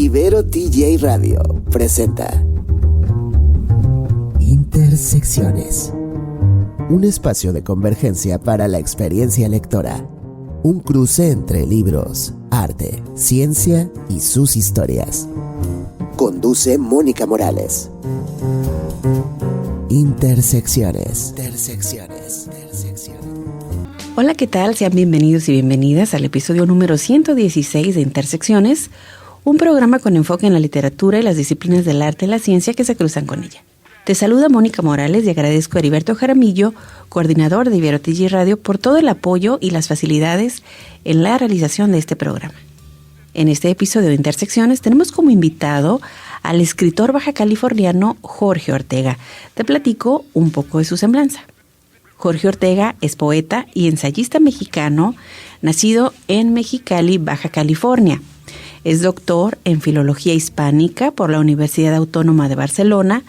Ibero TJ Radio presenta Intersecciones, un espacio de convergencia para la experiencia lectora, un cruce entre libros, arte, ciencia y sus historias. Conduce Mónica Morales. Intersecciones. Hola, ¿qué tal? Sean bienvenidos y bienvenidas al episodio número 116 de Intersecciones, un programa con enfoque en la literatura y las disciplinas del arte y la ciencia que se cruzan con ella. Te saluda Mónica Morales y agradezco a Heriberto Jaramillo, coordinador de Ibero TJ Radio, por todo el apoyo y las facilidades en la realización de este programa. En este episodio de Intersecciones tenemos como invitado al escritor baja californiano Jorge Ortega. Te platico un poco de su semblanza. Jorge Ortega es poeta y ensayista mexicano, nacido en Mexicali, Baja California. Es doctor en Filología Hispánica por la Universidad Autónoma de Barcelona,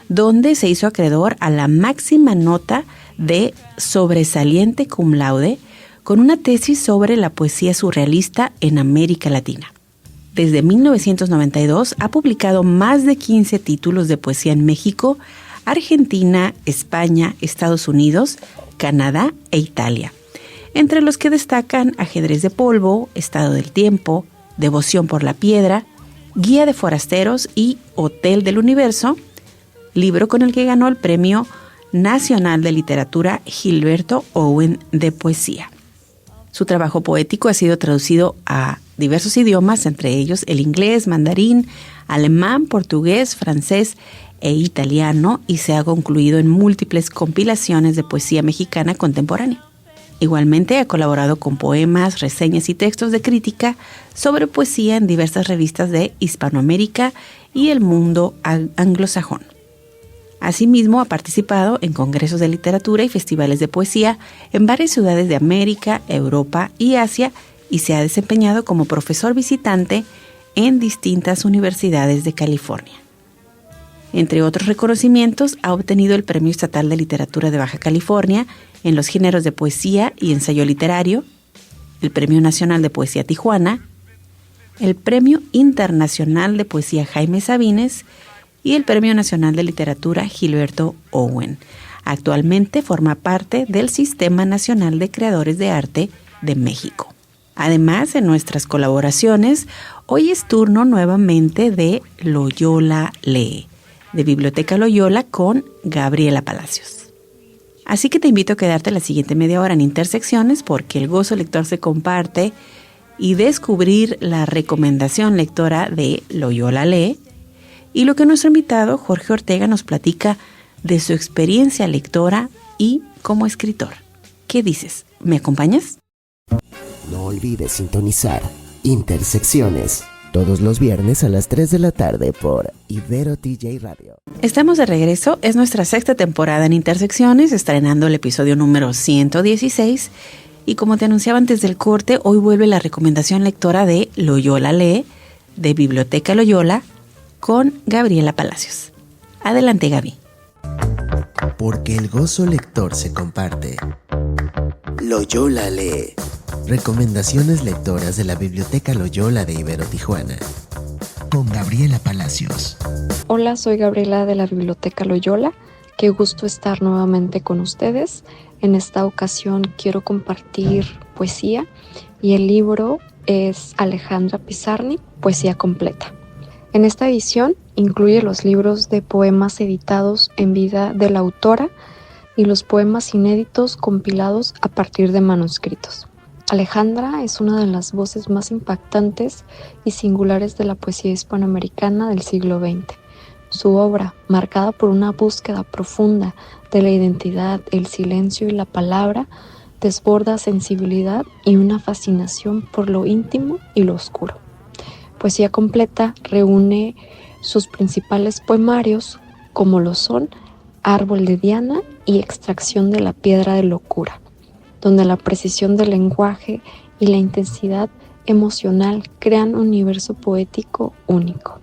donde se hizo acreedor a la máxima nota de sobresaliente cum laude con una tesis sobre la poesía surrealista en América Latina. Desde 1992 ha publicado más de 15 títulos de poesía en México, Argentina, España, Estados Unidos, Canadá e Italia, entre los que destacan Ajedrez de polvo, Estado del tiempo, Devoción por la piedra, Guía de forasteros y Hotel del universo, libro con el que ganó el Premio Nacional de Literatura Gilberto Owen de Poesía. Su trabajo poético ha sido traducido a diversos idiomas, entre ellos el inglés, mandarín, alemán, portugués, francés e italiano, y se ha concluido en múltiples compilaciones de poesía mexicana contemporánea. Igualmente ha colaborado con poemas, reseñas y textos de crítica sobre poesía en diversas revistas de Hispanoamérica y el mundo anglosajón. Asimismo, ha participado en congresos de literatura y festivales de poesía en varias ciudades de América, Europa y Asia, y se ha desempeñado como profesor visitante en distintas universidades de California. Entre otros reconocimientos, ha obtenido el Premio Estatal de Literatura de Baja California en los géneros de poesía y ensayo literario, el Premio Nacional de Poesía Tijuana, el Premio Internacional de Poesía Jaime Sabines y el Premio Nacional de Literatura Gilberto Owen. Actualmente forma parte del Sistema Nacional de Creadores de Arte de México. Además, en nuestras colaboraciones, hoy es turno nuevamente de Loyola Lee, de Biblioteca Loyola, con Gabriela Palacios. Así que te invito a quedarte la siguiente media hora en Intersecciones, porque el gozo lector se comparte, y descubrir la recomendación lectora de Loyola Lee y lo que nuestro invitado Jorge Ortega nos platica de su experiencia lectora y como escritor. ¿Qué dices? ¿Me acompañas? No olvides sintonizar Intersecciones todos los viernes a las 3 de la tarde por Ibero TJ Radio. Estamos de regreso, es nuestra sexta temporada en Intersecciones, estrenando el episodio número 116, y como te anunciaba antes del corte, hoy vuelve la recomendación lectora de Loyola Lee, de Biblioteca Loyola, con Gabriela Palacios. Adelante, Gaby. Porque el gozo lector se comparte. Loyola Lee. Recomendaciones lectoras de la Biblioteca Loyola de Ibero Tijuana, con Gabriela Palacios. Hola, soy Gabriela de la Biblioteca Loyola. Qué gusto estar nuevamente con ustedes. En esta ocasión quiero compartir poesía y el libro es Alejandra Pizarnik, Poesía Completa. En esta edición incluye los libros de poemas editados en vida de la autora y los poemas inéditos compilados a partir de manuscritos. Alejandra es una de las voces más impactantes y singulares de la poesía hispanoamericana del siglo XX. Su obra, marcada por una búsqueda profunda de la identidad, el silencio y la palabra, desborda sensibilidad y una fascinación por lo íntimo y lo oscuro. Poesía Completa reúne sus principales poemarios, como lo son Árbol de Diana y Extracción de la Piedra de Locura, donde la precisión del lenguaje y la intensidad emocional crean un universo poético único.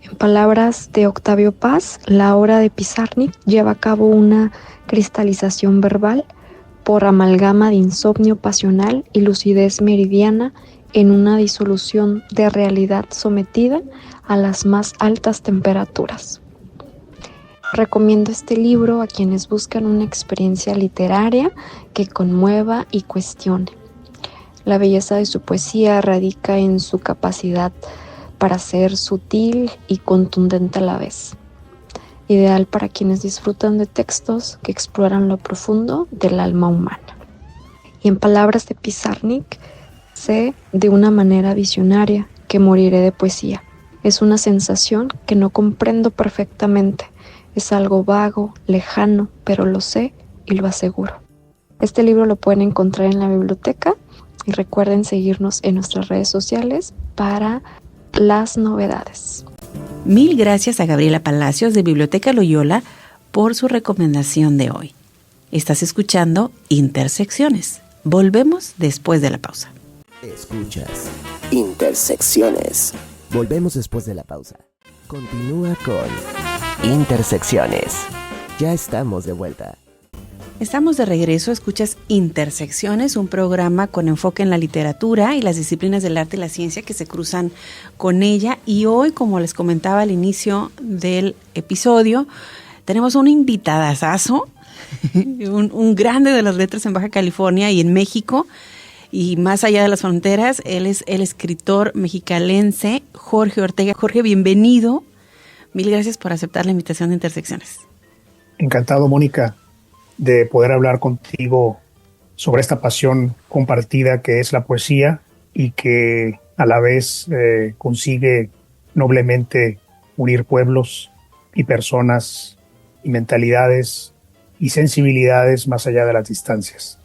En palabras de Octavio Paz, la obra de Pizarnik lleva a cabo una cristalización verbal por amalgama de insomnio pasional y lucidez meridiana en una disolución de realidad sometida a las más altas temperaturas. Recomiendo este libro a quienes buscan una experiencia literaria que conmueva y cuestione. La belleza de su poesía radica en su capacidad para ser sutil y contundente a la vez. Ideal para quienes disfrutan de textos que exploran lo profundo del alma humana. Y en palabras de Pizarnik, sé de una manera visionaria que moriré de poesía. Es una sensación que no comprendo perfectamente. Es algo vago, lejano, pero lo sé y lo aseguro. Este libro lo pueden encontrar en la biblioteca y recuerden seguirnos en nuestras redes sociales para las novedades. Mil gracias a Gabriela Palacios de Biblioteca Loyola por su recomendación de hoy. Estás escuchando Intersecciones. Volvemos después de la pausa. Escuchas Intersecciones. Volvemos después de la pausa. Continúa con Intersecciones. Ya estamos de vuelta. Estamos de regreso, escuchas Intersecciones, un programa con enfoque en la literatura y las disciplinas del arte y la ciencia que se cruzan con ella. Y hoy, como les comentaba al inicio del episodio, tenemos un invitadazazo, un grande de las letras en Baja California y en México y más allá de las fronteras. Él es el escritor mexicalense Jorge Ortega. Jorge, bienvenido. Mil gracias por aceptar la invitación de Intersecciones. Encantado, Mónica, de poder hablar contigo sobre esta pasión compartida que es la poesía y que a la vez consigue noblemente unir pueblos y personas y mentalidades y sensibilidades más allá de las distancias.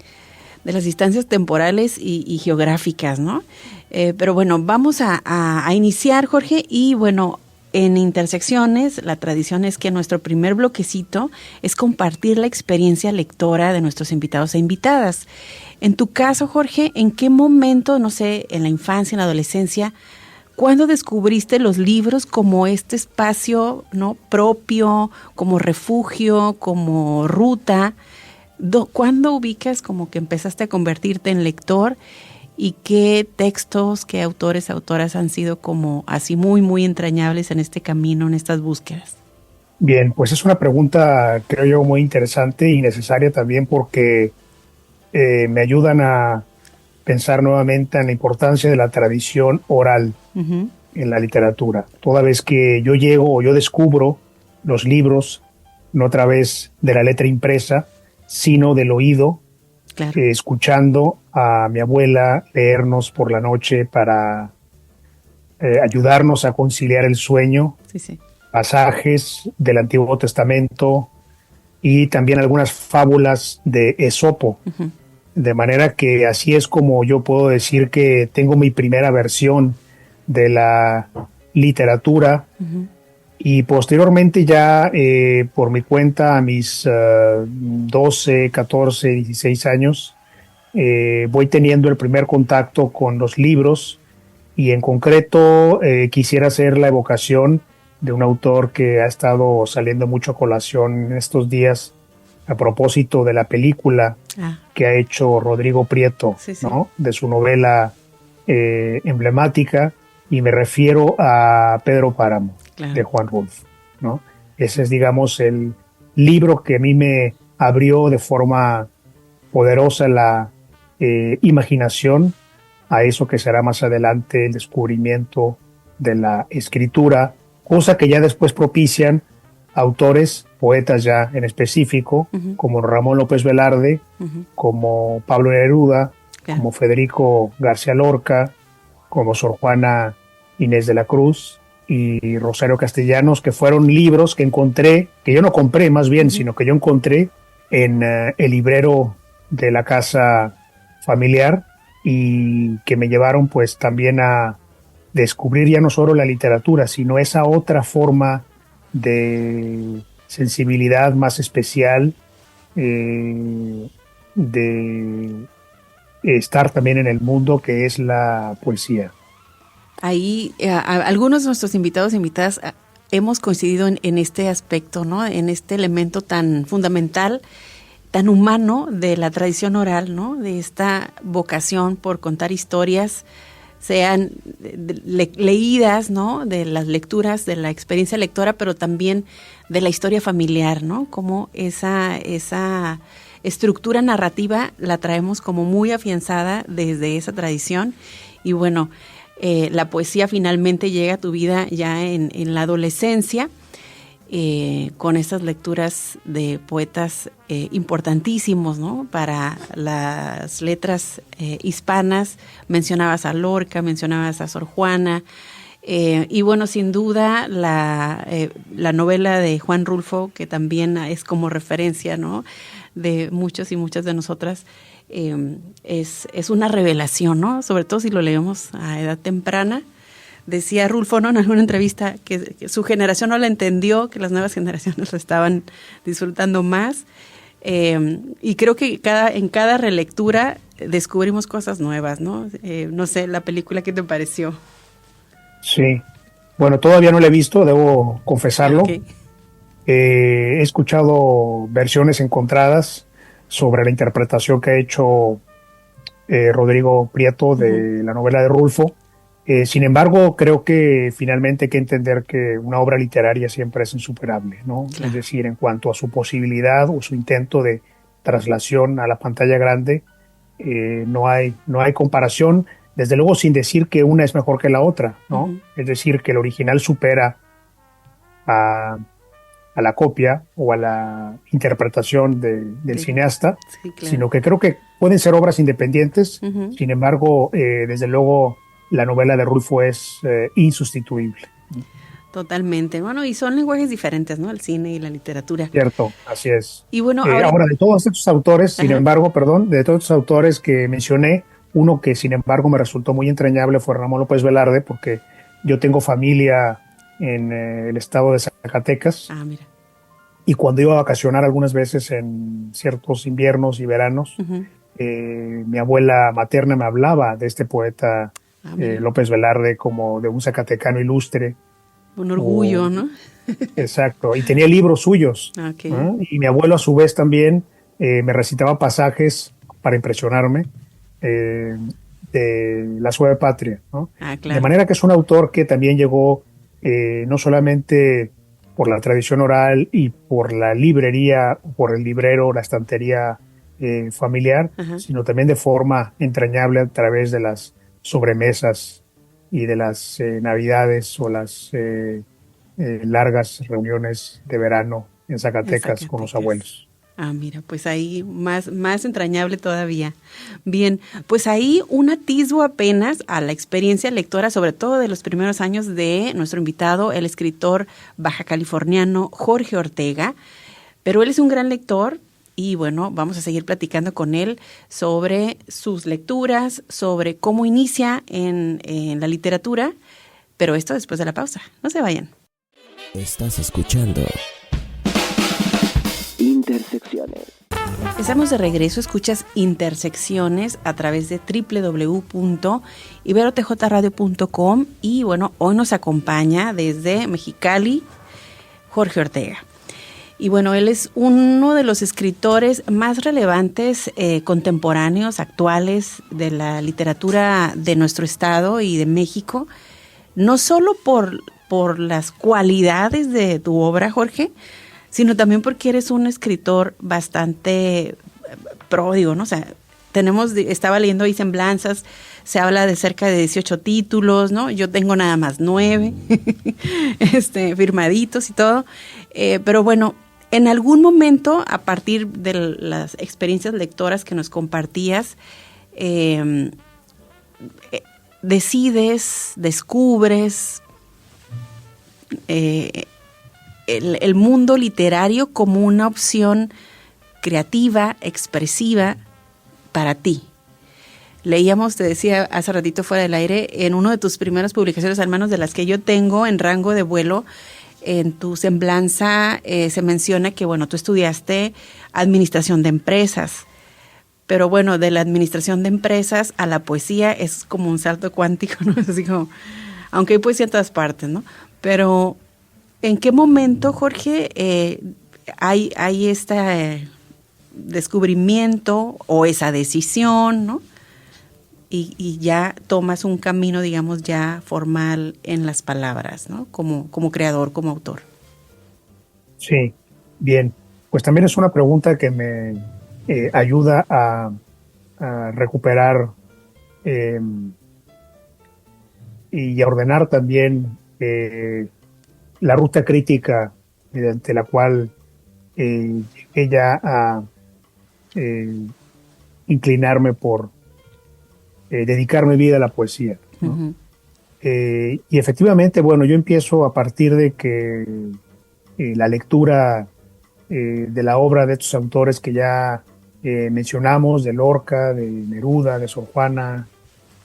De las distancias temporales y geográficas, ¿no? Pero bueno, vamos a iniciar, Jorge, y bueno, en Intersecciones, la tradición es que nuestro primer bloquecito es compartir la experiencia lectora de nuestros invitados e invitadas. En tu caso, Jorge, ¿en qué momento, no sé, en la infancia, en la adolescencia, cuándo descubriste los libros como este espacio, ¿no?, propio, como refugio, como ruta? ¿Cuándo ubicas como que empezaste a convertirte en lector? ¿Y qué textos, qué autores, autoras han sido como así muy, muy entrañables en este camino, en estas búsquedas? Bien, pues es una pregunta, creo yo, muy interesante y necesaria también porque me ayudan a pensar nuevamente en la importancia de la tradición oral en la literatura. Toda vez que yo llego o yo descubro los libros, no a través de la letra impresa, sino del oído, claro, escuchando a mi abuela leernos por la noche para ayudarnos a conciliar el sueño, sí. Pasajes del Antiguo Testamento y también algunas fábulas de Esopo. De manera que así es como yo puedo decir que tengo mi primera versión de la literatura. Y posteriormente ya por mi cuenta a mis 12, 14, 16 años voy teniendo el primer contacto con los libros y en concreto quisiera hacer la evocación de un autor que ha estado saliendo mucho a colación en estos días a propósito de la película que ha hecho Rodrigo Prieto, sí. ¿no?, de su novela emblemática, y me refiero a Pedro Páramo. Claro. De Juan Rulfo, ¿no? Ese es, digamos, el libro que a mí me abrió de forma poderosa la imaginación a eso que será más adelante el descubrimiento de la escritura, cosa que ya después propician autores, poetas ya en específico, como Ramón López Velarde, como Pablo Neruda, claro, como Federico García Lorca, como Sor Juana Inés de la Cruz y Rosario Castellanos, que fueron libros que encontré, que yo no compré más bien, sino que yo encontré en el librero de la casa familiar y que me llevaron pues también a descubrir ya no solo la literatura, sino esa otra forma de sensibilidad más especial, de estar también en el mundo que es la poesía. Ahí algunos de nuestros invitados e invitadas hemos coincidido en este aspecto, ¿no?, en este elemento tan fundamental, tan humano de la tradición oral, ¿no?, de esta vocación por contar historias sean leídas, ¿no? De las lecturas, de la experiencia lectora, pero también de la historia familiar, ¿no? Como esa estructura narrativa la traemos como muy afianzada desde esa tradición. Y bueno, la poesía finalmente llega a tu vida ya en la adolescencia, con estas lecturas de poetas importantísimos, ¿no? Para las letras hispanas. Mencionabas a Lorca, mencionabas a Sor Juana, y bueno, sin duda la novela de Juan Rulfo, que también es como referencia, ¿no? De muchos y muchas de nosotras, es una revelación, ¿no? Sobre todo si lo leemos a edad temprana. Decía Rulfo, ¿no?, en alguna entrevista que su generación no la entendió, que las nuevas generaciones lo estaban disfrutando más. Y creo que en cada relectura descubrimos cosas nuevas, ¿no? No sé, la película, ¿qué te pareció? Sí, bueno, todavía no la he visto, debo confesarlo. Okay. He escuchado versiones encontradas sobre la interpretación que ha hecho Rodrigo Prieto de la novela de Rulfo. Sin embargo, creo que finalmente hay que entender que una obra literaria siempre es insuperable, ¿no? Claro. Es decir, en cuanto a su posibilidad o su intento de traslación a la pantalla grande, no hay comparación, desde luego sin decir que una es mejor que la otra, ¿no? Uh-huh. Es decir, que el original supera a la copia o a la interpretación del cineasta, sí, claro, sino que creo que pueden ser obras independientes. Uh-huh. Sin embargo, desde luego, la novela de Rulfo es insustituible. Totalmente. Bueno, y son lenguajes diferentes, ¿no? El cine y la literatura. Cierto, así es. Y bueno, ahora de todos estos autores, sin embargo, de todos estos autores que mencioné, uno que sin embargo me resultó muy entrañable fue Ramón López Velarde, porque yo tengo familia en el estado de Zacatecas. Ah, mira. Y cuando iba a vacacionar algunas veces en ciertos inviernos y veranos, uh-huh, mi abuela materna me hablaba de este poeta López Velarde como de un zacatecano ilustre. Un orgullo, ¿no? Exacto, y tenía libros suyos. Okay. Y mi abuelo a su vez también me recitaba pasajes para impresionarme de La Suave Patria, ¿no? Claro. De manera que es un autor que también llegó no solamente por la tradición oral y por la librería, por el librero, la estantería familiar, uh-huh, sino también de forma entrañable a través de las sobremesas y de las navidades o las largas reuniones de verano en Zacatecas con los abuelos. Ah, mira, pues ahí más entrañable todavía. Bien, pues ahí un atisbo apenas a la experiencia lectora, sobre todo de los primeros años de nuestro invitado, el escritor bajacaliforniano Jorge Ortega, pero él es un gran lector y bueno, vamos a seguir platicando con él sobre sus lecturas, sobre cómo inicia en la literatura, pero esto después de la pausa. No se vayan. Estás escuchando Intersecciones. Estamos de regreso, escuchas Intersecciones a través de www.iberotjradio.com y bueno, hoy nos acompaña desde Mexicali Jorge Ortega. Y bueno, él es uno de los escritores más relevantes contemporáneos, actuales de la literatura de nuestro estado y de México, no solo por las cualidades de tu obra, Jorge, sino también porque eres un escritor bastante pródigo, ¿no? O sea, estaba leyendo ahí semblanzas, se habla de cerca de 18 títulos, ¿no? Yo tengo nada más 9, firmaditos y todo, pero bueno, en algún momento, a partir de las experiencias lectoras que nos compartías, descubres el mundo literario como una opción creativa, expresiva para ti. Leíamos, te decía hace ratito fuera del aire, en una de tus primeras publicaciones, al menos de las que yo tengo en rango de vuelo, en tu semblanza se menciona que, bueno, tú estudiaste administración de empresas, pero bueno, de la administración de empresas a la poesía es como un salto cuántico, ¿no? Es así como, aunque hay poesía en todas partes, ¿no? Pero, ¿en qué momento, Jorge, hay este descubrimiento o esa decisión, ¿no? y ya tomas un camino, digamos, ya formal en las palabras, ¿no? Como creador, como autor. Sí, bien. Pues también es una pregunta que me ayuda a recuperar y a ordenar también la ruta crítica mediante la cual llegué ya a inclinarme por dedicar mi vida a la poesía, ¿no? Uh-huh. Y efectivamente, bueno, yo empiezo a partir de que la lectura de la obra de estos autores que ya mencionamos, de Lorca, de Neruda, de Sor Juana,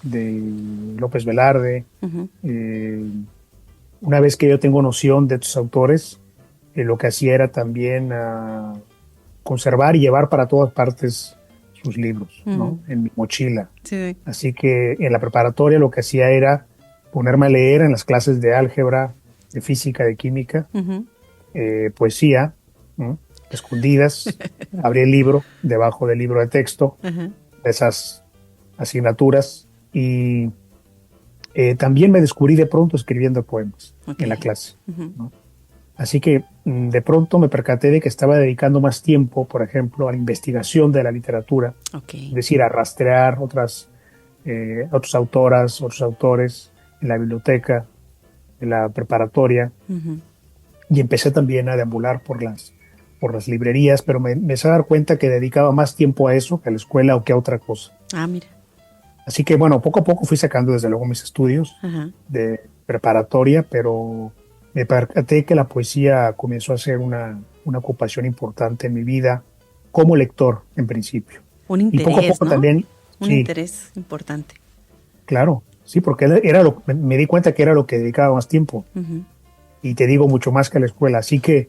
de López Velarde. Uh-huh. Una vez que yo tengo noción de estos autores, lo que hacía era también conservar y llevar para todas partes sus libros, Uh-huh. ¿no? En mi mochila. Sí. Así que en la preparatoria lo que hacía era ponerme a leer en las clases de álgebra, de física, de química, Uh-huh. poesía, ¿no? Escondidas. Abrí el libro debajo del libro de texto, Uh-huh. de esas asignaturas, y también me descubrí de pronto escribiendo poemas en la clase, Uh-huh. ¿no? Así que de pronto me percaté de que estaba dedicando más tiempo, por ejemplo, a la investigación de la literatura, Okay. es decir, a rastrear otras autoras, otros autores en la biblioteca, en la preparatoria, Uh-huh. y empecé también a deambular por las librerías, pero me empecé a dar cuenta que dedicaba más tiempo a eso que a la escuela o que a otra cosa. Ah, mira. Así que bueno, poco a poco fui sacando desde luego mis estudios Uh-huh. de preparatoria, pero me percaté que la poesía comenzó a ser una ocupación importante en mi vida como lector en principio. Un Y interés, poco a poco ¿no? también, Un sí, interés importante. claro, sí, porque me di cuenta que era lo que dedicaba más tiempo, Uh-huh. y te digo mucho más que a la escuela. Así que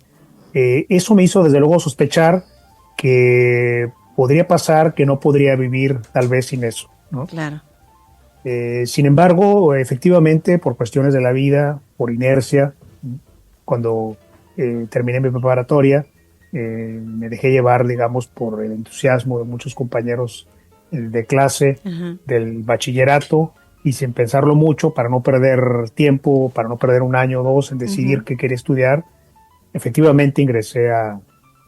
eso me hizo desde luego sospechar que podría pasar que no podría vivir tal vez sin eso, ¿no? Claro. Sin embargo, efectivamente, por cuestiones de la vida, por inercia, cuando terminé mi preparatoria, me dejé llevar, digamos, por el entusiasmo de muchos compañeros de clase, Uh-huh. del bachillerato, y sin pensarlo mucho, para no perder tiempo, para no perder un año o dos en decidir Uh-huh. qué quería estudiar, efectivamente ingresé a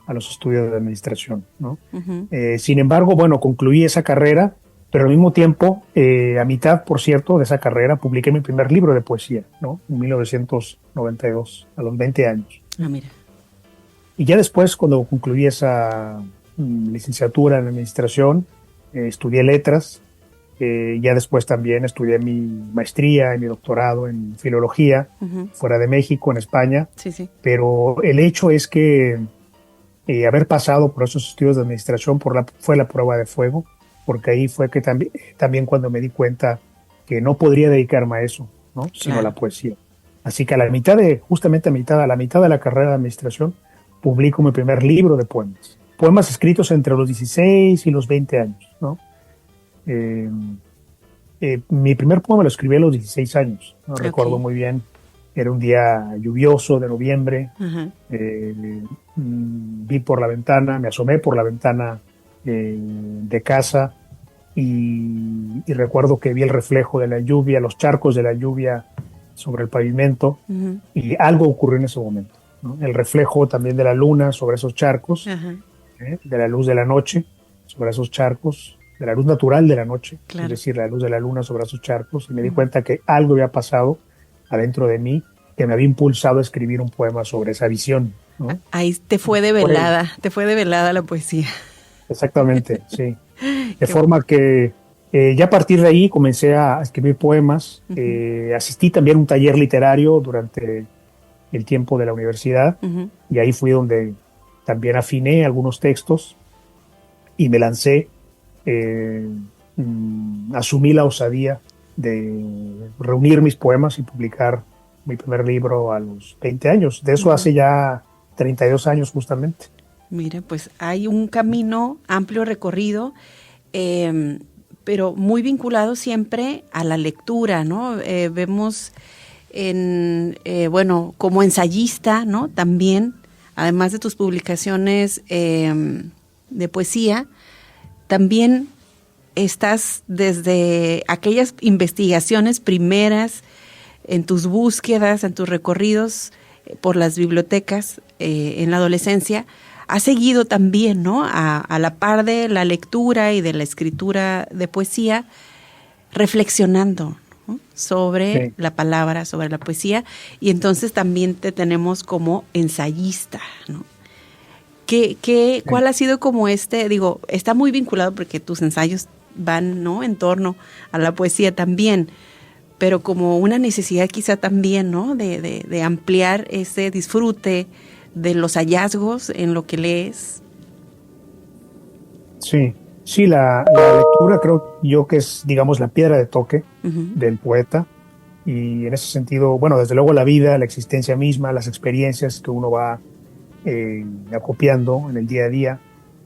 los estudios de administración, ¿no? Uh-huh. Sin embargo, bueno, concluí esa carrera, pero al mismo tiempo, a mitad, por cierto, de esa carrera, publiqué mi primer libro de poesía, ¿no? En 1992, a los 20 años. Ah, mira. Y ya después, cuando concluí esa licenciatura en administración, estudié letras, ya después también estudié mi maestría y mi doctorado en filología, Uh-huh. fuera de México, en España, Sí, sí. pero el hecho es que haber pasado por esos estudios de administración fue la prueba de fuego, porque ahí fue que también cuando me di cuenta que no podría dedicarme a eso, ¿no? Sino a la poesía. Así que a la mitad de la carrera de administración, publico mi primer libro de poemas. Poemas escritos entre los 16 y los 20 años, ¿no? Mi primer poema lo escribí a los 16 años, no recuerdo muy bien. Era un día lluvioso de noviembre. Uh-huh. Vi por la ventana, me asomé por la ventana de casa y recuerdo que vi el reflejo de la lluvia, los charcos de la lluvia sobre el pavimento. Uh-huh. Y algo ocurrió en ese momento, ¿no? El reflejo también de la luna sobre esos charcos, Uh-huh. De la luz de la noche sobre esos charcos, de la luz natural de la noche, Claro. es decir, la luz de la luna sobre esos charcos, y me di cuenta que algo había pasado adentro de mí que me había impulsado a escribir un poema sobre esa visión, ¿no? Ahí te fue develada la poesía. Exactamente, sí. De forma que ya a partir de ahí comencé a escribir poemas. Uh-huh. Asistí también a un taller literario durante el tiempo de la universidad, Uh-huh. y ahí fui donde también afiné algunos textos y me lancé. Asumí la osadía de reunir mis poemas y publicar mi primer libro a los 20 años. De eso hace ya 32 años justamente. Mira, pues hay un camino amplio recorrido, pero muy vinculado siempre a la lectura, ¿no? Vemos como ensayista, ¿no? También, además de tus publicaciones de poesía, también estás desde aquellas investigaciones primeras, en tus búsquedas, en tus recorridos por las bibliotecas en la adolescencia, has seguido también, ¿no? A la par de la lectura y de la escritura de poesía, reflexionando, ¿no? Sobre la palabra, sobre la poesía, y entonces también te tenemos como ensayista, ¿no? ¿Cuál ha sido como está muy vinculado porque tus ensayos van, ¿no?, en torno a la poesía también, pero como una necesidad quizá también, ¿no?, de ampliar ese disfrute de los hallazgos en lo que lees? Sí, la lectura creo yo que es, digamos, la piedra de toque del poeta, y en ese sentido, bueno, desde luego la vida, la existencia misma, las experiencias que uno va acopiando en el día a día,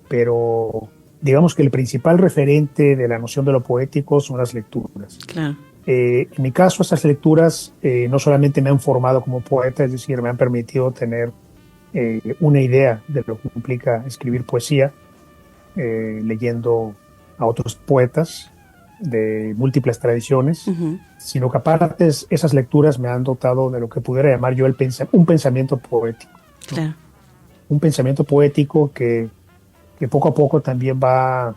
pero digamos que el principal referente de la noción de lo poético son las lecturas. Claro. En mi caso, estas lecturas no solamente me han formado como poeta, es decir, me han permitido tener una idea de lo que implica escribir poesía, leyendo a otros poetas de múltiples tradiciones, sino que aparte esas lecturas me han dotado de lo que pudiera llamar yo un pensamiento poético. Claro. ¿No? Un pensamiento poético que poco a poco también va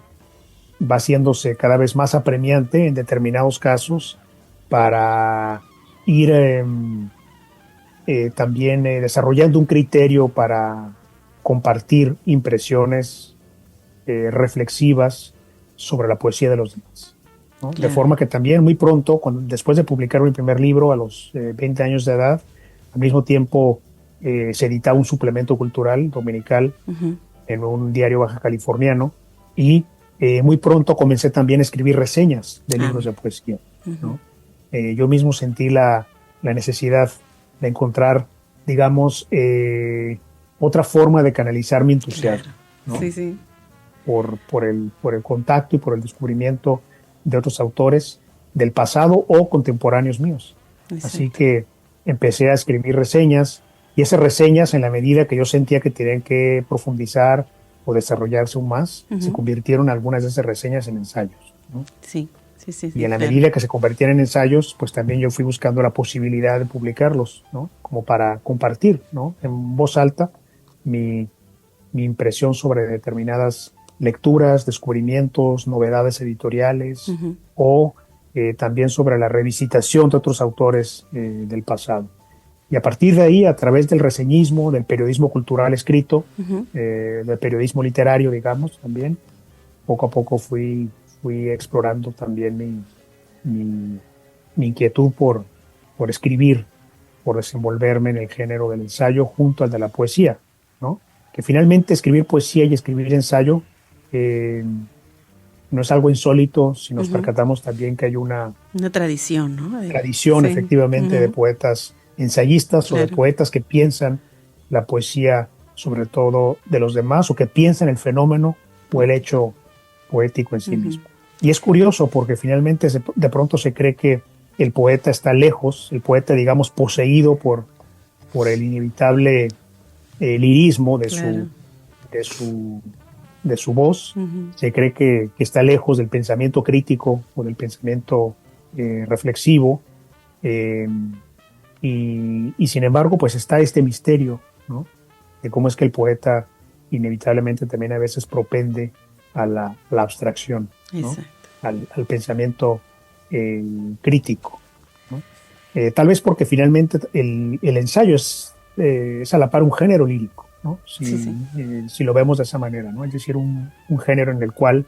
haciéndose cada vez más apremiante en determinados casos para ir también desarrollando un criterio para compartir impresiones reflexivas sobre la poesía de los demás, ¿no? Claro. De forma que también muy pronto, después de publicar mi primer libro a los 20 años de edad, al mismo tiempo se editaba un suplemento cultural dominical en un diario baja californiano, y muy pronto comencé también a escribir reseñas de libros de poesía, ¿no? Yo mismo sentí la necesidad de encontrar, digamos, otra forma de canalizar mi entusiasmo, ¿no? Sí. Por el contacto y por el descubrimiento de otros autores del pasado o contemporáneos míos. Exacto. Así que empecé a escribir reseñas, y esas reseñas, en la medida que yo sentía que tenían que profundizar o desarrollarse aún más, se convirtieron algunas de esas reseñas en ensayos, ¿no? Sí. Y en la medida que se convertían en ensayos, pues también yo fui buscando la posibilidad de publicarlos, ¿no? Como para compartir, ¿no?, en voz alta mi impresión sobre determinadas lecturas, descubrimientos, novedades editoriales, o también sobre la revisitación de otros autores del pasado. Y a partir de ahí, a través del reseñismo, del periodismo cultural escrito, del periodismo literario, digamos, también, poco a poco fui explorando también mi inquietud por escribir, por desenvolverme en el género del ensayo junto al de la poesía, ¿no? Que finalmente escribir poesía y escribir ensayo no es algo insólito, si nos percatamos también que hay una tradición, ¿no? Tradición, sí, efectivamente, de poetas ensayistas, claro, o de poetas que piensan la poesía sobre todo de los demás, o que piensan el fenómeno o el hecho poético en sí mismo. Y es curioso porque finalmente de pronto se cree que el poeta está lejos, el poeta, digamos, poseído por el inevitable lirismo de, claro, de su voz. Se cree que está lejos del pensamiento crítico o del pensamiento reflexivo, y sin embargo pues está este misterio, ¿no?, de cómo es que el poeta inevitablemente también a veces propende a la abstracción, ¿no?, al pensamiento crítico, ¿no? Tal vez porque finalmente el ensayo es a la par un género lírico, ¿no? Si lo vemos de esa manera, ¿no? Es decir, un género en el cual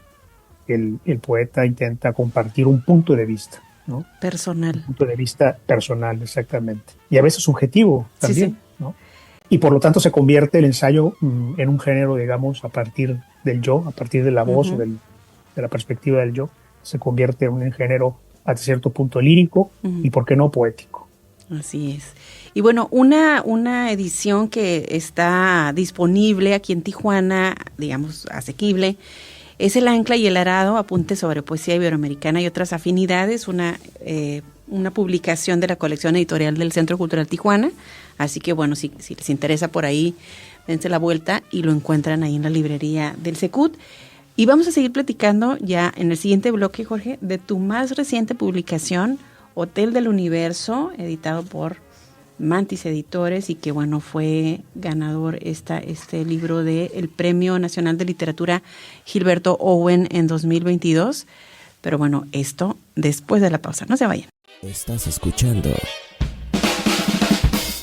el poeta intenta compartir un punto de vista, ¿no? Personal. Un punto de vista personal, exactamente. Y a veces subjetivo también, ¿no? Y por lo tanto se convierte el ensayo en un género, digamos, a partir del yo, a partir de la voz o de la perspectiva del yo, se convierte en un género hasta cierto punto lírico y, ¿por qué no, poético? Así es. Y bueno, una edición que está disponible aquí en Tijuana, digamos, asequible, es El Ancla y el Arado, apuntes sobre poesía iberoamericana y otras afinidades, una publicación de la colección editorial del Centro Cultural Tijuana. Así que bueno, si les interesa por ahí, dense la vuelta y lo encuentran ahí en la librería del Secut. Y vamos a seguir platicando ya en el siguiente bloque, Jorge, de tu más reciente publicación, Hotel del Universo, editado por Mantis Editores, y que bueno, fue ganador este libro del Premio Nacional de Literatura Gilberto Owen en 2022. Pero bueno, esto después de la pausa, no se vayan. Estás escuchando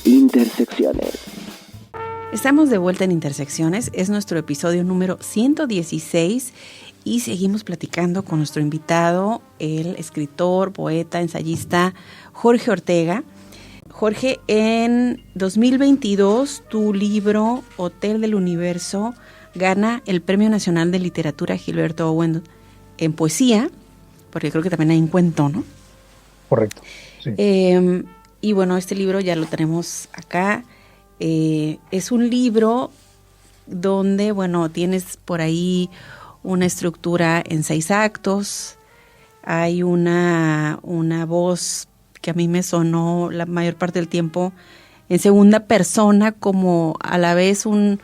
Intersecciones. Estamos de vuelta en Intersecciones, es nuestro episodio número 116 y seguimos platicando con nuestro invitado, el escritor, poeta, ensayista Jorge Ortega. Jorge, en 2022 tu libro Hotel del Universo gana el Premio Nacional de Literatura Gilberto Owen en poesía, porque creo que también hay un cuento, ¿no? Correcto. Sí. Y bueno, este libro ya lo tenemos acá. Es un libro donde, bueno, tienes por ahí una estructura en 6 actos. Hay una voz que a mí me sonó la mayor parte del tiempo en segunda persona, como a la vez un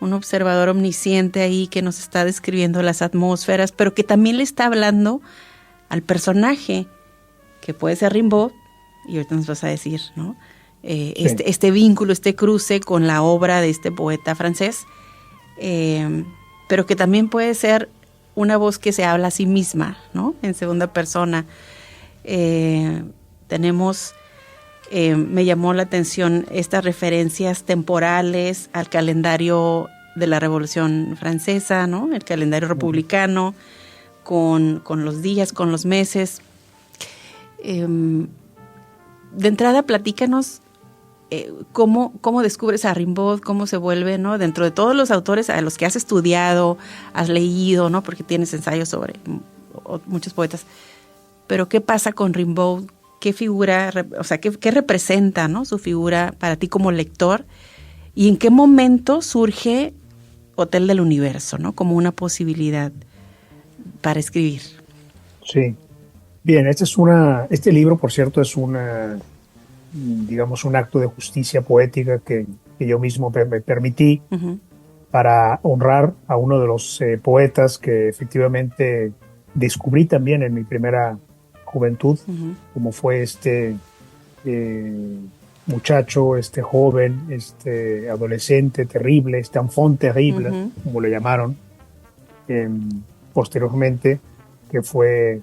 observador omnisciente ahí que nos está describiendo las atmósferas, pero que también le está hablando al personaje, que puede ser Rimbaud, y ahorita nos vas a decir, ¿no? Sí. Este vínculo, este cruce con la obra de este poeta francés, pero que también puede ser una voz que se habla a sí misma, ¿no? En segunda persona. Tenemos, me llamó la atención estas referencias temporales al calendario de la Revolución Francesa, ¿no? El calendario republicano, con los días, con los meses. De entrada, platícanos cómo descubres a Rimbaud, cómo se vuelve, ¿no? Dentro de todos los autores a los que has estudiado, has leído, ¿no? Porque tienes ensayos sobre muchos poetas. Pero ¿qué pasa con Rimbaud? ¿Qué figura, o sea, qué representa, ¿no? Su figura para ti como lector? ¿Y en qué momento surge Hotel del Universo, ¿no? Como una posibilidad para escribir. Sí. Bien, este libro, por cierto, es digamos, un acto de justicia poética que yo mismo me permití para honrar a uno de los poetas que efectivamente descubrí también en mi primera juventud, como fue este muchacho, este joven, este adolescente terrible, este enfant terrible, como le llamaron posteriormente, que fue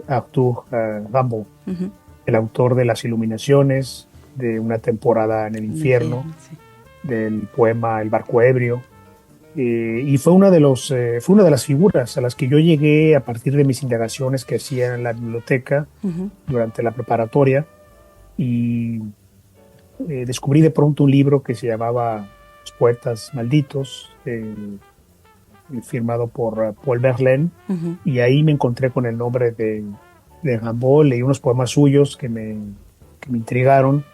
Arthur Rimbaud, el autor de Las Iluminaciones, de Una temporada en el infierno, sí, del poema El barco ebrio, y fue una de las figuras a las que yo llegué a partir de mis indagaciones que hacía en la biblioteca durante la preparatoria, y descubrí de pronto un libro que se llamaba Los poetas malditos, firmado por Paul Verlaine, y ahí me encontré con el nombre de Rimbaud. Leí unos poemas suyos que me intrigaron,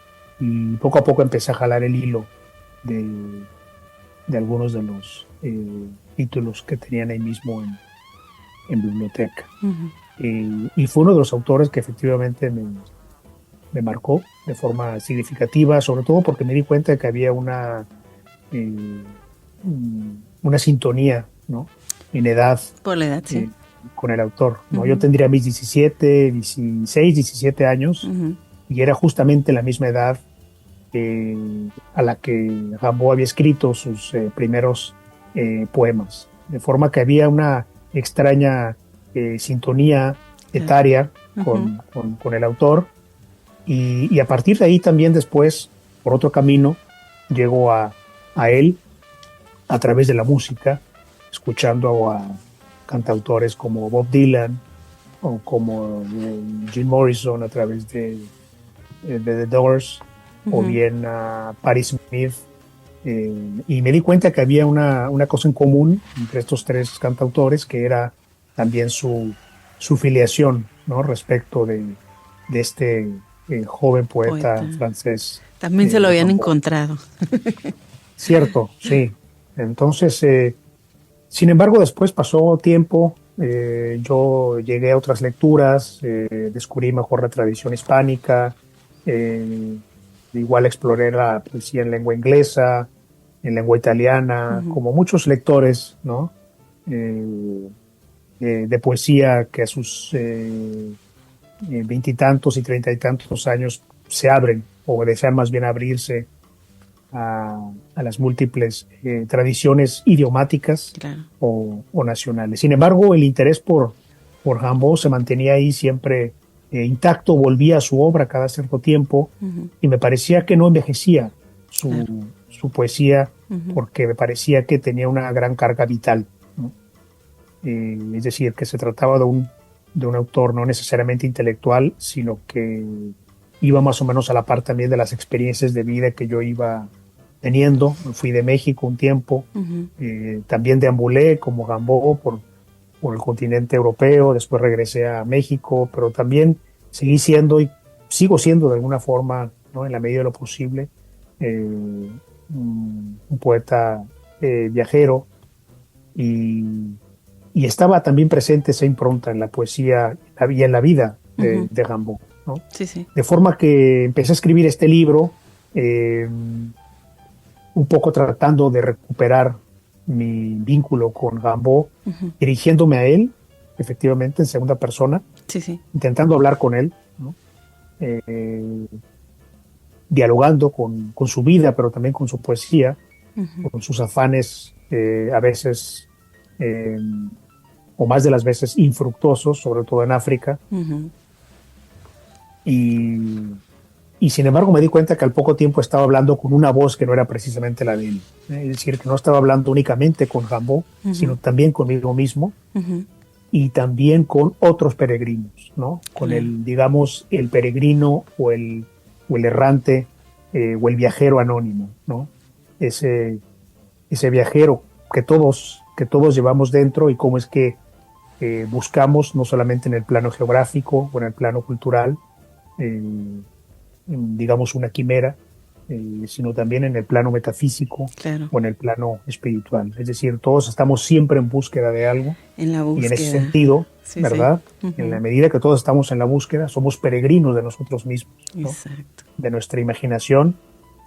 y poco a poco empecé a jalar el hilo de algunos de los títulos que tenían ahí mismo en biblioteca. Y fue uno de los autores que efectivamente me marcó de forma significativa, sobre todo porque me di cuenta de que había una sintonía, ¿no? En edad. Por la edad, sí. Con el autor, ¿no? Yo tendría mis 16, 17 años, y era justamente la misma edad a la que Rimbaud había escrito sus primeros poemas. De forma que había una extraña sintonía etaria con el autor, y a partir de ahí también después, por otro camino, llego a él a través de la música, escuchando a cantautores como Bob Dylan o como Jim Morrison a través de The Doors, o bien a Patti Smith, y me di cuenta que había una cosa en común entre estos tres cantautores, que era también su filiación, ¿no? Respecto de este joven poeta francés. También se lo habían encontrado. Cierto, sí. Entonces, sin embargo, después pasó tiempo, yo llegué a otras lecturas, descubrí mejor la tradición hispánica, igual exploré la poesía en lengua inglesa, en lengua italiana, como muchos lectores, ¿no? de poesía que a sus veintitantos y treinta y tantos años se abren o desean más bien abrirse a las múltiples tradiciones idiomáticas, claro, o nacionales. Sin embargo, el interés por Rimbaud se mantenía ahí siempre intacto, volvía a su obra cada cierto tiempo, uh-huh, y me parecía que no envejecía su poesía, uh-huh, porque me parecía que tenía una gran carga vital, ¿no? Es decir, que se trataba de un autor no necesariamente intelectual, sino que iba más o menos a la par también de las experiencias de vida que yo iba teniendo. Fui de México un tiempo, uh-huh, también deambulé como Rimbaud por el continente europeo, después regresé a México, pero también seguí siendo y sigo siendo de alguna forma, ¿no?, en la medida de lo posible, un poeta viajero, y estaba también presente esa impronta en la poesía y en la vida de Rimbaud, ¿no? Sí, sí. De forma que empecé a escribir este libro, un poco tratando de recuperar mi vínculo con Rimbaud, uh-huh, dirigiéndome a él, efectivamente, en segunda persona, sí, sí, intentando hablar con él, ¿no? Dialogando con su vida, pero también con su poesía, uh-huh, con sus afanes, a veces, o más de las veces, infructuosos, sobre todo en África. Uh-huh. Y sin embargo me di cuenta que al poco tiempo estaba hablando con una voz que no era precisamente la de él. Es decir, que no estaba hablando únicamente con Rimbaud, uh-huh, sino también conmigo mismo, uh-huh, y también con otros peregrinos, ¿no? Con el, digamos, el peregrino o el errante, o el viajero anónimo, ¿no? Ese viajero que todos llevamos dentro, y cómo es que buscamos, no solamente en el plano geográfico o en el plano cultural, digamos una quimera, sino también en el plano metafísico, claro, o en el plano espiritual. Es decir, todos estamos siempre en búsqueda de algo. En la búsqueda. Y en ese sentido, sí, ¿verdad? Sí. Uh-huh. En la medida que todos estamos en la búsqueda, somos peregrinos de nosotros mismos, ¿no? Exacto. De nuestra imaginación,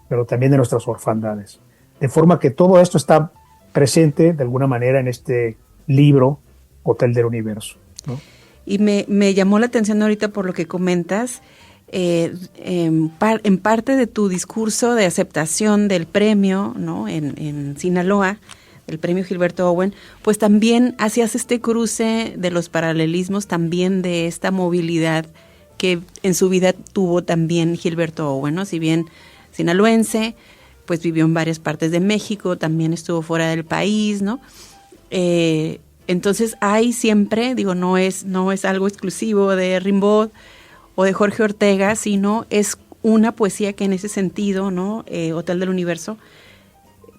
pero también de nuestras orfandades. De forma que todo esto está presente de alguna manera en este libro, Hotel del Universo, ¿no? Y me llamó la atención ahorita por lo que comentas, en parte de tu discurso de aceptación del premio, ¿no?, en Sinaloa, el premio Gilberto Owen, pues también hacías este cruce de los paralelismos también de esta movilidad que en su vida tuvo también Gilberto Owen, ¿no? Si bien sinaloense, pues vivió en varias partes de México, también estuvo fuera del país, ¿no? Entonces hay siempre, digo, no es algo exclusivo de Rimbaud o de Jorge Ortega, sino es una poesía que en ese sentido, ¿no?, Hotel del Universo,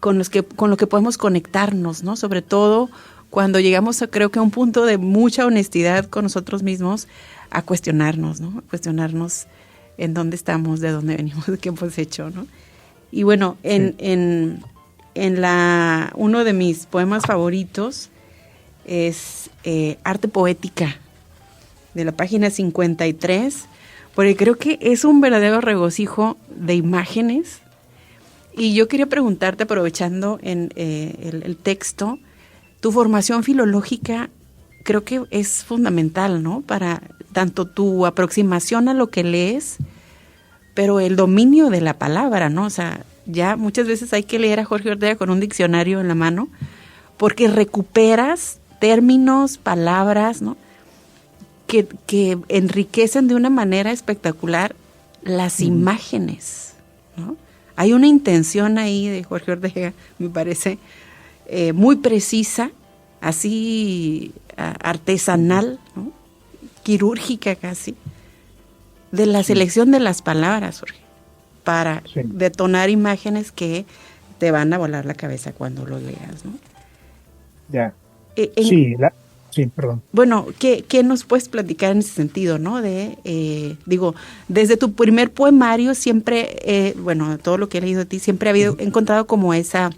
con lo que podemos conectarnos, ¿no? Sobre todo cuando llegamos creo que a un punto de mucha honestidad con nosotros mismos, a cuestionarnos, ¿no? A cuestionarnos en dónde estamos, de dónde venimos, qué hemos hecho, ¿no? Y bueno, en uno de mis poemas favoritos es Arte Poética, de la página 53, porque creo que es un verdadero regocijo de imágenes. Y yo quería preguntarte, aprovechando en el texto, tu formación filológica creo que es fundamental, ¿no?, para tanto tu aproximación a lo que lees, pero el dominio de la palabra, ¿no? O sea, ya muchas veces hay que leer a Jorge Ortega con un diccionario en la mano, porque recuperas términos, palabras, ¿no?, que enriquecen de una manera espectacular las imágenes, ¿no? Hay una intención ahí de Jorge Ortega, me parece, muy precisa, así artesanal, ¿no?, quirúrgica casi, de la selección de las palabras, Jorge, para detonar imágenes que te van a volar la cabeza cuando lo leas, ¿no? Ya. Sí, perdón. Bueno, ¿qué nos puedes platicar en ese sentido, no? Desde tu primer poemario siempre, todo lo que he leído de ti, siempre he encontrado como ese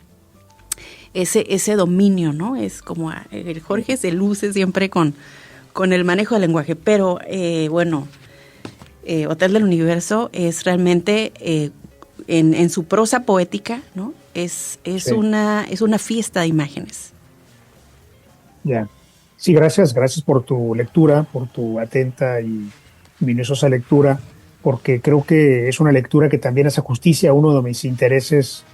dominio, ¿no? Es como el Jorge se luce siempre con el manejo del lenguaje, pero Hotel del Universo es realmente en su prosa poética, ¿no? Es una fiesta de imágenes. Ya. Sí, gracias por tu lectura, por tu atenta y minuciosa lectura, porque creo que es una lectura que también hace justicia a uno de mis intereses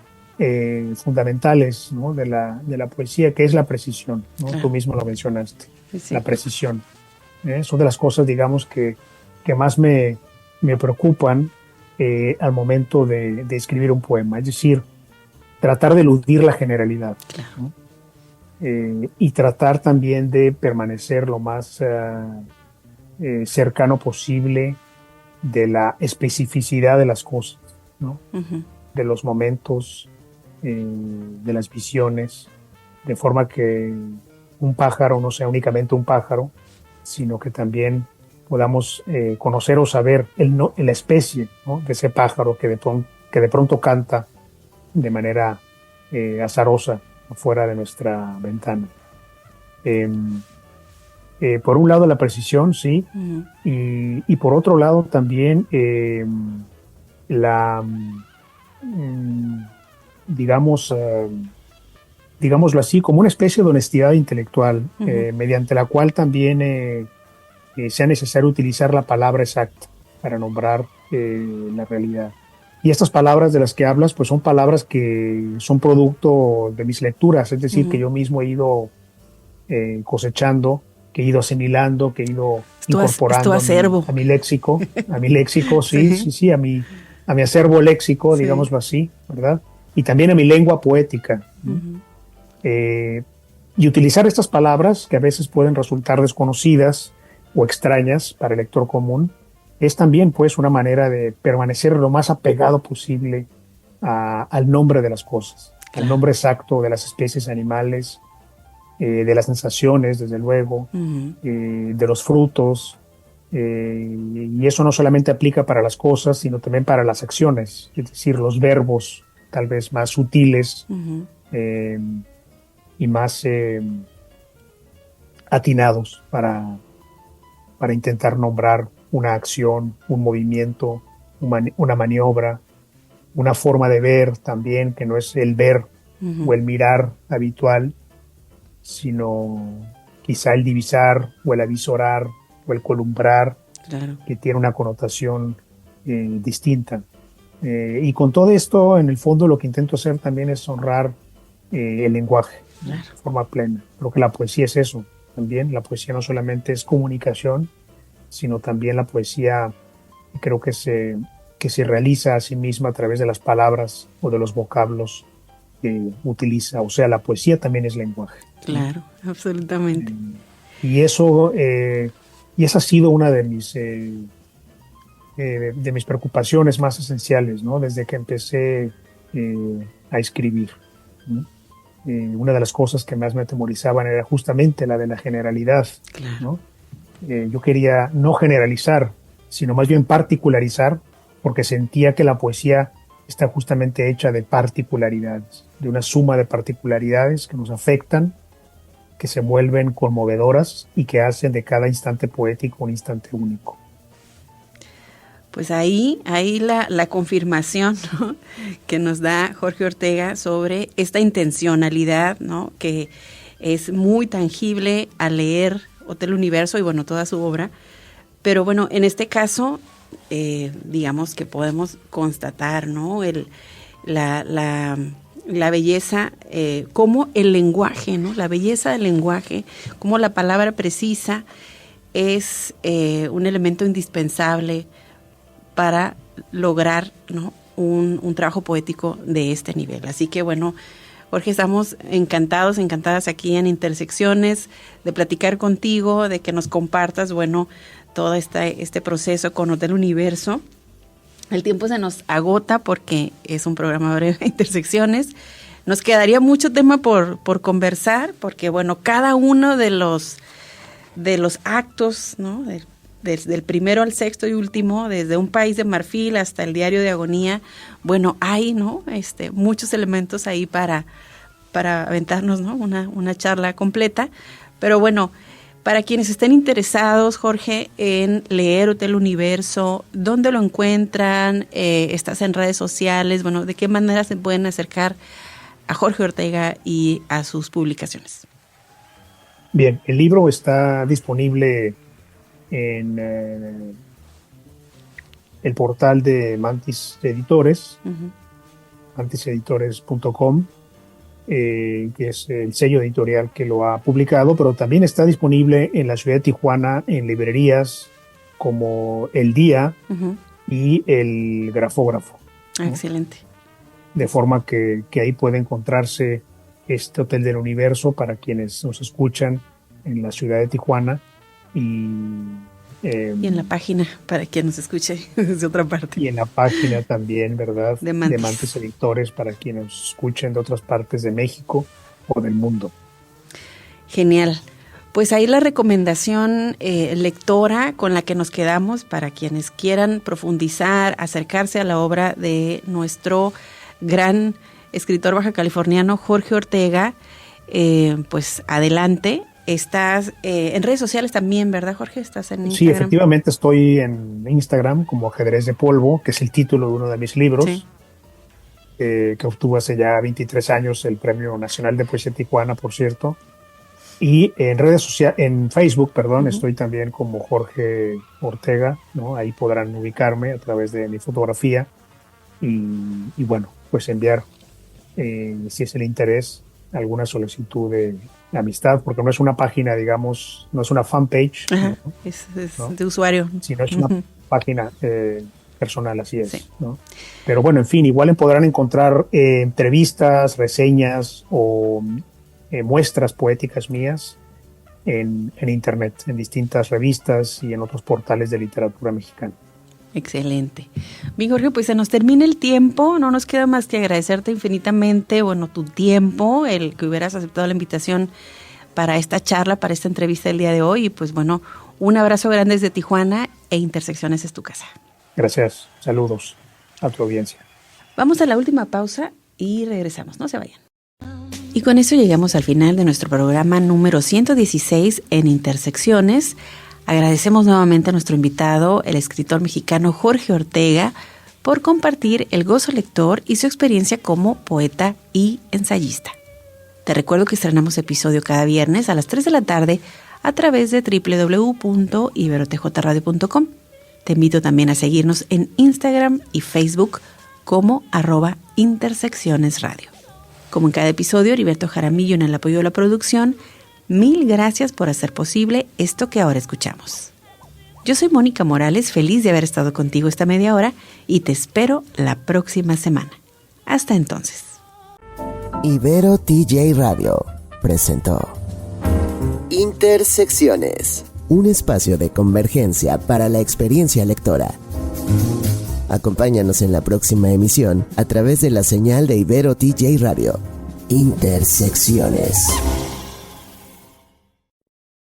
fundamentales, ¿no? de la poesía, que es la precisión, ¿no? Tú Claro. mismo lo mencionaste, la Sí. precisión. Son de las cosas, digamos, que más me preocupan al momento de escribir un poema, es decir, tratar de eludir la generalidad, Claro. ¿no? Y tratar también de permanecer lo más cercano posible de la especificidad de las cosas, ¿no? Ujú. De los momentos, de las visiones, de forma que un pájaro no sea únicamente un pájaro, sino que también podamos conocer o saber la especie, ¿no? De ese pájaro que de pronto canta de manera azarosa afuera de nuestra ventana. Eh, por un lado la precisión, sí, Ujú. y por otro lado también la, mm, digamos, digámoslo así, como una especie de honestidad intelectual, Ujú. mediante la cual también sea necesario utilizar la palabra exacta para nombrar la realidad. Y estas palabras de las que hablas, pues son palabras que son producto de mis lecturas, es decir, que Ujú. yo mismo he ido cosechando, que he ido asimilando, que he ido Es tu incorporando acervo. a mi léxico, sí, Sí. sí, sí, a mi acervo léxico, Sí. digámoslo así, ¿verdad? Y también a mi lengua poética, ¿no? Ujú. Eh, y utilizar estas palabras, que a veces pueden resultar desconocidas o extrañas para el lector común, es también pues una manera de permanecer lo más apegado posible al nombre de las cosas, al Claro. nombre exacto de las especies animales, de las sensaciones, desde luego, Ujú. de los frutos. Y eso no solamente aplica para las cosas, sino también para las acciones, es decir, los verbos tal vez más sutiles Ujú. eh, y más atinados para intentar nombrar una acción, un movimiento, una maniobra, una forma de ver también, que no es el ver o Ujú. el mirar habitual, sino quizá el divisar o el avisorar o el columbrar, Claro. que tiene una connotación distinta. Y con todo esto, en el fondo, lo que intento hacer también es honrar el lenguaje, ¿no? Claro. De forma plena. Creo que la poesía es eso también. La poesía no solamente es comunicación, sino también la poesía creo que se realiza a sí misma a través de las palabras o de los vocablos que utiliza. O sea, la poesía también es lenguaje, ¿no? Claro. Absolutamente. Y eso, y esa ha sido una de mis preocupaciones más esenciales, ¿no? Desde que empecé a escribir, ¿no? Una de las cosas que más me atemorizaban era justamente la de la generalidad, Claro. ¿no? Yo quería no generalizar, sino más bien particularizar, porque sentía que la poesía está justamente hecha de particularidades, de una suma de particularidades que nos afectan, que se vuelven conmovedoras y que hacen de cada instante poético un instante único. Pues ahí la confirmación, ¿no?, que nos da Jorge Ortega sobre esta intencionalidad, ¿no?, que es muy tangible al leer Hotel Universo y bueno, toda su obra. Pero bueno, en este caso, digamos que podemos constatar, ¿no?, la belleza, como el lenguaje, ¿no?, la belleza del lenguaje, como la palabra precisa es un elemento indispensable para lograr, ¿no?, un trabajo poético de este nivel. Así que bueno, Jorge, estamos encantadas aquí en Intersecciones de platicar contigo, de que nos compartas, bueno, todo este proceso con Hotel Universo. El tiempo se nos agota porque es un programa breve de Intersecciones. Nos quedaría mucho tema por conversar, porque bueno, cada uno de los actos, ¿no?, del primero al sexto y último, desde Un País de Marfil hasta El Diario de Agonía, bueno, hay, ¿no?, muchos elementos ahí para aventarnos, ¿no?, una charla completa. Pero bueno, para quienes estén interesados, Jorge, en leer Hotel Universo, ¿dónde lo encuentran? ¿Estás en redes sociales? Bueno, ¿de qué manera se pueden acercar a Jorge Ortega y a sus publicaciones? Bien, el libro está disponible en el portal de Mantis Editores, mantiseditores.com, que es el sello editorial que lo ha publicado, pero también está disponible en la ciudad de Tijuana en librerías como El Día y El Grafógrafo. ¿No? Excelente. De forma que ahí puede encontrarse este Hotel del Universo para quienes nos escuchan en la ciudad de Tijuana y en la página para quien nos escuche desde otra parte. Y en la página también, ¿verdad? De Mantis Editores para quienes nos escuchen de otras partes de México o del mundo. Genial. Pues ahí la recomendación lectora con la que nos quedamos para quienes quieran profundizar, acercarse a la obra de nuestro gran escritor baja californiano Jorge Ortega, pues adelante. Estás en redes sociales también, ¿verdad, Jorge? ¿Estás en Instagram? Sí, efectivamente estoy en Instagram como Ajedrez de Polvo, que es el título de uno de mis libros, sí. Que obtuvo hace ya 23 años el Premio Nacional de Poesía Tijuana, por cierto. Y en redes sociales, en Facebook, estoy también como Jorge Ortega, ¿no? Ahí podrán ubicarme a través de mi fotografía y bueno, pues enviar, si es el interés, alguna solicitud de amistad, porque no es una página, digamos, no es una fanpage. Ajá, ¿no? Es ¿no? De usuario. Sino es una página personal, así es. Sí. ¿No? Pero bueno, en fin, igual podrán encontrar entrevistas, reseñas o muestras poéticas mías en internet, en distintas revistas y en otros portales de literatura mexicana. Excelente. Bien, Jorge, pues se nos termina el tiempo, no nos queda más que agradecerte infinitamente, tu tiempo, el que hubieras aceptado la invitación para esta charla, para esta entrevista del día de hoy, y pues un abrazo grande desde Tijuana e Intersecciones es tu casa. Gracias, saludos a tu audiencia. Vamos a la última pausa y regresamos, no se vayan. Y con eso llegamos al final de nuestro programa número 116 en Intersecciones. Agradecemos nuevamente a nuestro invitado, el escritor mexicano Jorge Ortega, por compartir el gozo lector y su experiencia como poeta y ensayista. Te recuerdo que estrenamos episodio cada viernes a las 3 de la tarde a través de www.iberotjradio.com. Te invito también a seguirnos en Instagram y Facebook como @interseccionesradio. Como en cada episodio, Heriberto Jaramillo en el apoyo de la producción. Mil gracias por hacer posible esto que ahora escuchamos. Yo soy Mónica Morales, feliz de haber estado contigo esta media hora y te espero la próxima semana. Hasta entonces. Ibero TJ Radio presentó Intersecciones, un espacio de convergencia para la experiencia lectora. Acompáñanos en la próxima emisión a través de la señal de Ibero TJ Radio. Intersecciones.